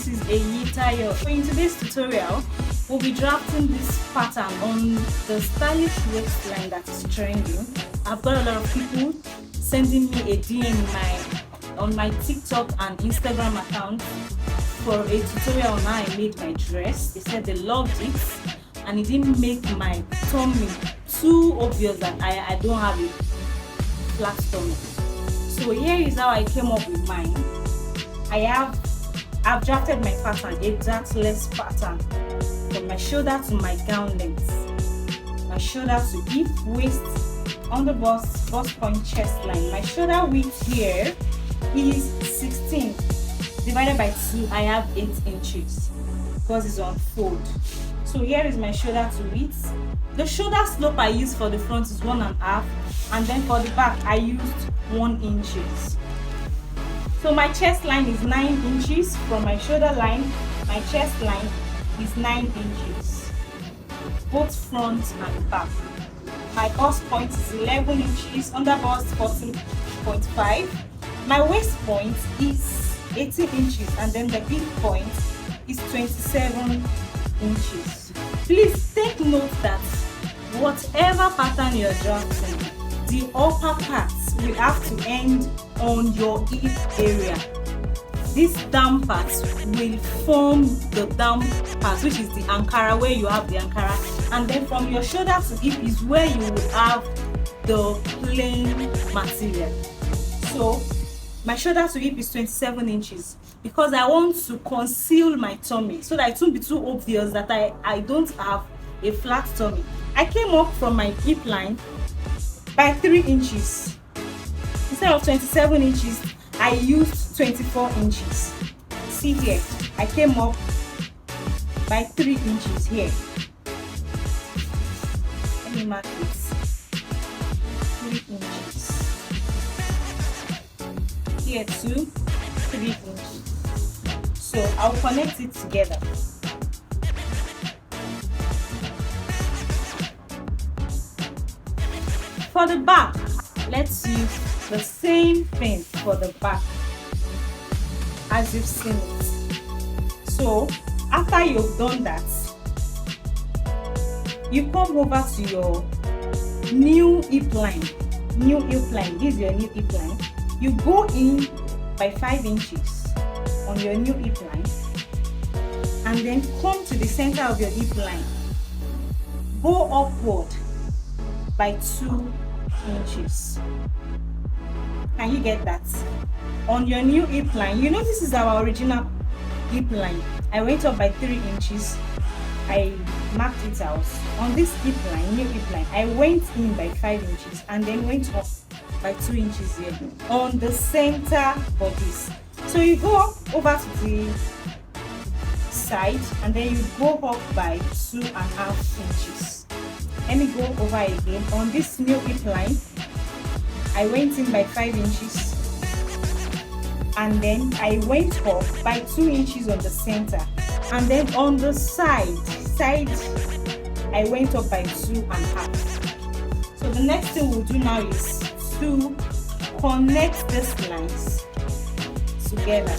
this is a Yitayo. So in today's tutorial, we'll be drafting this pattern on the stylish waistline that is trending. I've got a lot of people sending me a DM on my TikTok and Instagram account for a tutorial on how I made my dress. They said they loved it and it didn't make my tummy too obvious that I don't have a flat tummy. So here is how I came up with mine. I've drafted my pattern, a dartless pattern, from my shoulder to my gown length, my shoulder to hip, waist, on the bust point, chest line. My shoulder width here is 16 divided by 2. I have 8 inches because it's on fold. So here is my shoulder to width. The shoulder slope I used for the front is 1.5, and then for the back I used 1 inches. So my chest line is 9 inches from my shoulder line. My chest line is 9 inches, both front and back. My bust point is 11 inches, under bust 14.5. My waist point is 18 inches, and then the hip point is 27 inches. Please take note that whatever pattern you're drafting, the upper parts will have to end on your hip area. This down part will form the down part, which is the Ankara, where you have the Ankara, and then from your shoulder to hip is where you will have the plain material. So my shoulder to hip is 27 inches because I want to conceal my tummy so that it won't be too obvious that I don't have a flat tummy. I came up from my hip line by 3 inches. Instead of 27 inches, I used 24 inches. See here, I came up by 3 inches here. Let me mark this. 3 inches. Here too, 3 inches. So I'll connect it together. For the back, let's use the same thing for the back as you've seen it. So after you've done that, you come over to your new hip line. This is your new hip line. You go in by 5 inches on your new hip line and then come to the center of your hip line. Go upward by 2 inches. Can you get that? On your new hip line, you know this is our original hip line. I went up by 3 inches. I marked it out. On this hip line, new hip line, I went in by 5 inches and then went up by 2 inches here on the center of this. So you go up over to the side and then you go up by 2.5 inches. Let me go over again. On this new hip line, I went in by 5 inches and then I went up by 2 inches on the center, and then on the side I went up by 2.5. So the next thing we'll do now is to connect these lines together.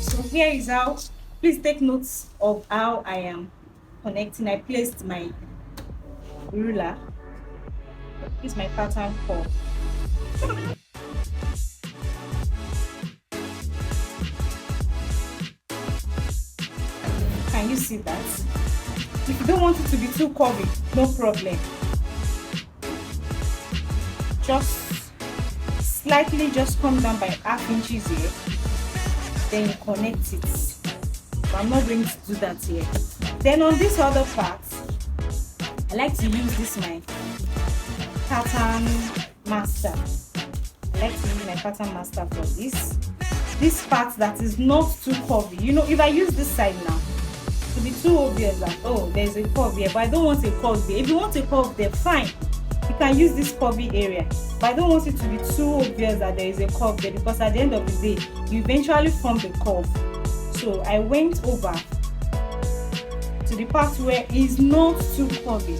So here is how, please take notes of how I am connecting. I placed my ruler. This is my pattern curve. Can you see that? If you don't want it to be too curvy, no problem. Just slightly just come down by 0.5 inches here. Then you connect it. But I'm not going to do that here. Then on this other part, I like to use this my pattern master. I like to use my pattern master for this part that is not too curvy. You know, if I use this side now, it will be too obvious that, oh, there's a curve here, but I don't want a curve there. If you want a curve there, fine, you can use this curvy area, but I don't want it to be too obvious that there is a curve there, because at the end of the day you eventually form the curve. So I went over to the part where it's not too curvy.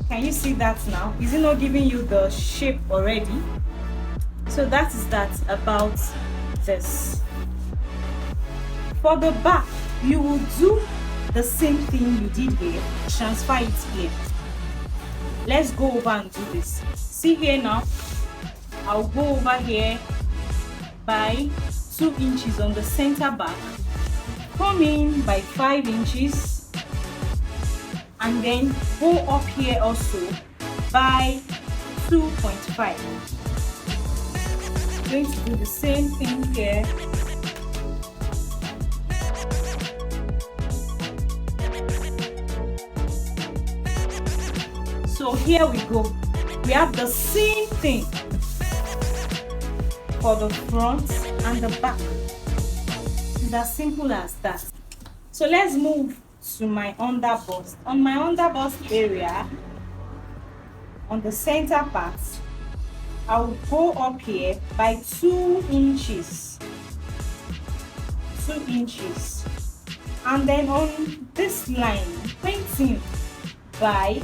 Can you see that now? Is it not giving you the shape already? So So that is that about this. For the back, you will do the same thing you did here, transfer it here. Let's go over and do this. See here now, I'll go over here by 2 inches on the center back, come in by 5 inches, and then go up here also by 2.5. Going to do the same thing here. So here we go. We have the same thing for the front and the back. It's as simple as that. So let's move to my under bust. On my under bust area, on the center part, I will go up here by 2 inches. 2 inches. And then on this line, painting by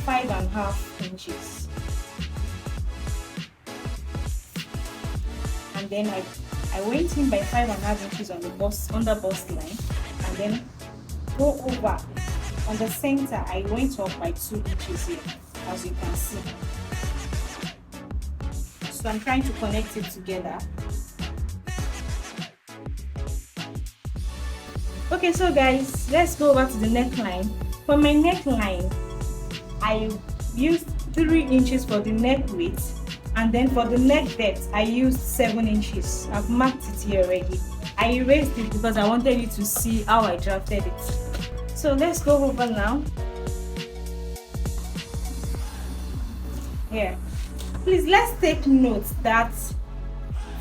5.5 inches. And then I went in by 5.5 inches on the bust, under bust line, and then go over on the center. I went up by 2 inches here, as you can see. So I'm trying to connect it together. Okay, so guys, let's go over to the neckline. For my neckline, I used 3 inches for the neck width, and then for the neck depth, I used 7 inches. I've marked it here already. I erased it because I wanted you to see how I drafted it. So let's go over now. Here. Please, let's take note that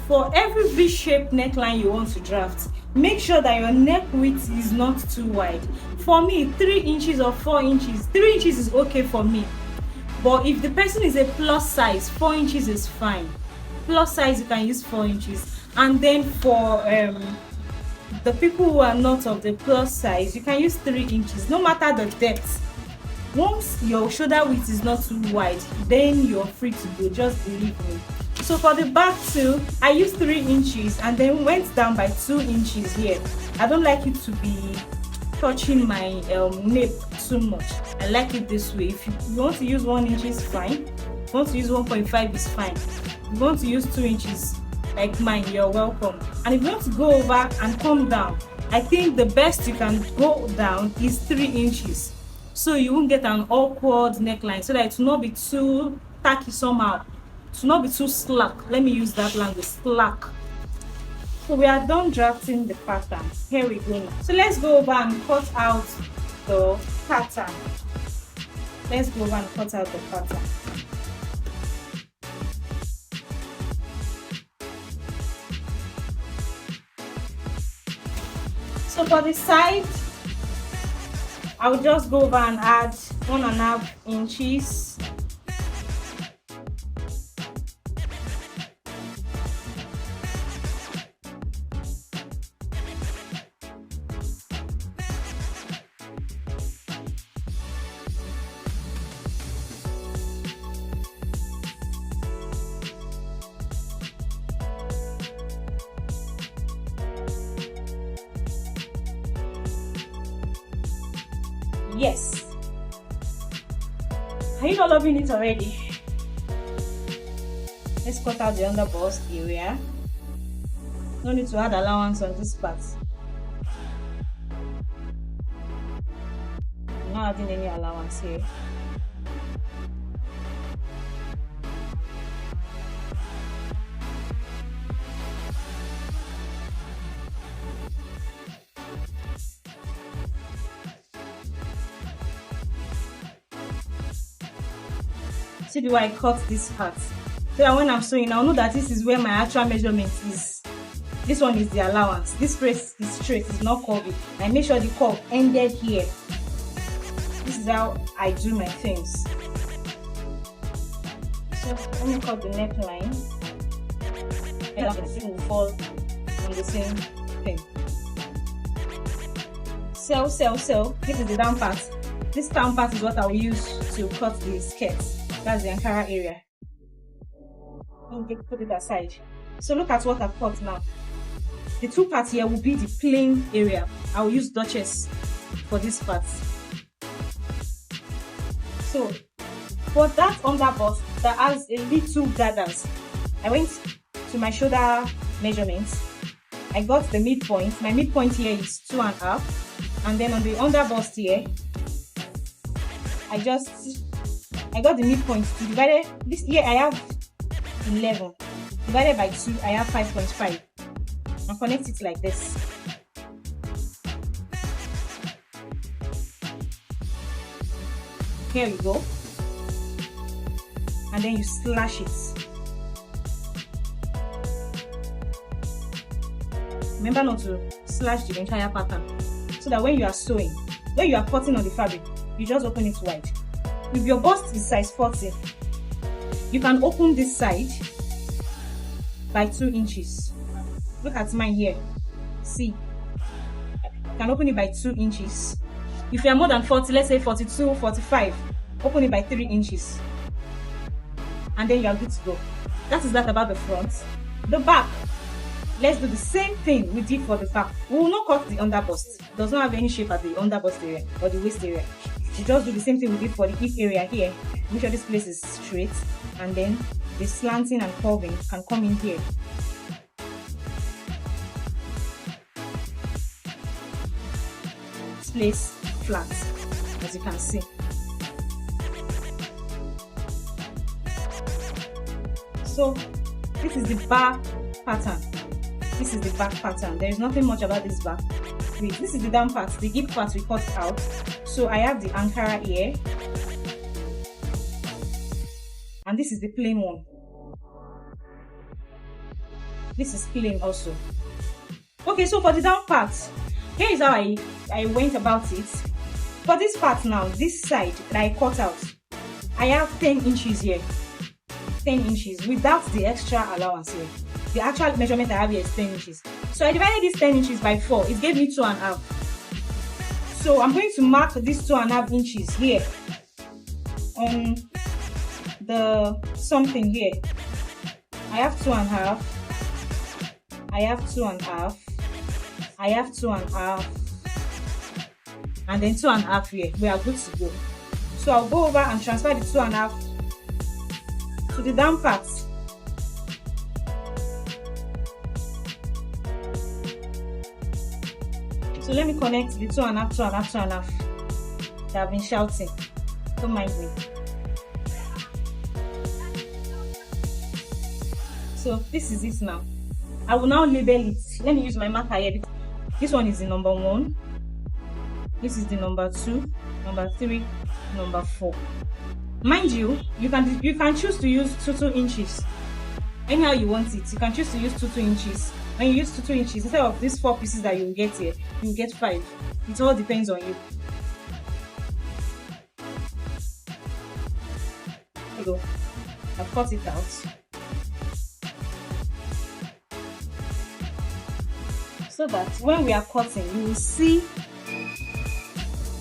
for every V-shaped neckline you want to draft, make sure that your neck width is not too wide. For me, 3 inches or 4 inches, 3 inches is okay for me. But if the person is a plus size, 4 inches is fine. Plus size, you can use 4 inches. And then for the people who are not of the plus size, you can use 3 inches, no matter the depth. Once your shoulder width is not too wide, then you're free to go, just believe me. So for the back too, I used 3 inches and then went down by 2 inches here. I don't like it to be touching my nape too much. I like it this way. If you want to use 1 inch is fine. If you want to use 1.5 is fine. If you want to use 2 inches like mine, you're welcome. And if you want to go over and come down, I think the best you can go down is 3 inches. So you won't get an awkward neckline, so that it will not be too tacky somehow. It will not be too slack. Let me use that language, slack. So we are done drafting the pattern. Here we go now. So let's go over and cut out the pattern. Let's go over and cut out the pattern. So for the side, I will just go over and add 1.5 inches. Yes. Are you not loving it already? Let's cut out the under bust area. No need to add allowance on this part. I'm not adding any allowance here. See the way I cut this part, so that when I'm sewing, I'll know that this is where my actual measurement is. This one is the allowance. This place is straight, it's not curvy. I make sure the curve ended here. This is how I do my things. So let me cut the neckline. And the will fall on the same thing. Sew. This is the down part. This down part is what I will use to cut the skirt. That's the Ankara area. Let me put it aside. So look at what I've cut now. The two parts here will be the plain area. I will use Duchess for this part. So for that underbust that has a little gathers, I went to my shoulder measurements. I got the midpoint. My midpoint here is 2.5, and then on the underbust here, I got the midpoint to divide it. This here I have 11 divided by 2. I have 5.5, and connect it like this. Here we go, and then you slash it. Remember not to slash the entire pattern, so that when you are sewing, when you are cutting on the fabric, you just open it wide. If your bust is size 40, you can open this side by 2 inches. Look at mine here. See, you can open it by 2 inches. If you are more than 40, let's say 42, 45, open it by 3 inches. And then you are good to go. That is that about the front. The back, let's do the same thing we did for the back. We will not cut the underbust. It does not have any shape at the underbust area or the waist area. You just do the same thing we did for the hip area here. Make sure this place is straight, and then the slanting and curving can come in here. This place flat, as you can see. So this is the back pattern. This is the back pattern. There is nothing much about this back. Wait, this is the down part. The hip part we cut out. So I have the Ankara here, and this is the plain one. This is plain also. Okay, so for the down part, here is how I went about it. For this part now, this side that I cut out, I have 10 inches here. 10 inches without the extra allowance here. The actual measurement I have here is 10 inches. So I divided this 10 inches by 4. It gave me 2.5. So I'm going to mark this 2.5 inches here on the something here. I have 2.5. I have 2.5. I have 2.5. And then 2.5 here. We are good to go. So I'll go over and transfer the 2.5 to the down part. So let me connect the 2.5, 2.5, 2.5 that I've been shouting. Don't mind me. So this is it now. I will now label it. Let me use my marker here. This one is the number 1. This is the number 2, number 3, number 4. Mind you, you can choose to use 2 inches. Anyhow you want it. You can choose to use 2 inches. When you use 2 inches, instead of these 4 pieces that you will get here, you will get 5. It all depends on you. There you go. I've cut it out. So that when we are cutting, you will see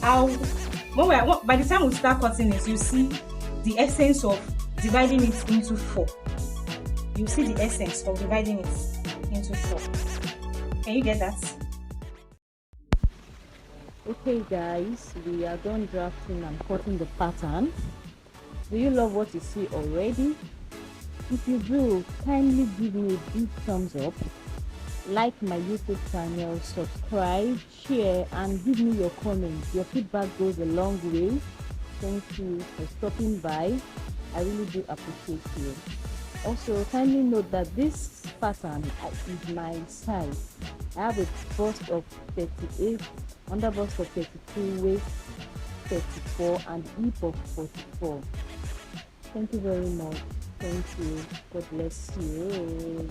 how, by the time we start cutting it, you see the essence of dividing it into 4. You see the essence of dividing it into 4. Can you get that? Okay guys, we are done drafting and cutting the pattern. Do you love what you see already? If you do, kindly give me a big thumbs up, like my YouTube channel, subscribe, share, and give me your comments. Your feedback goes a long way. Thank you for stopping by. I really do appreciate you. Also, kindly note that this pattern is my size. I have a bust of 38, underbust of 32, waist 34, and hip of 44. Thank you very much. Thank you. God bless you.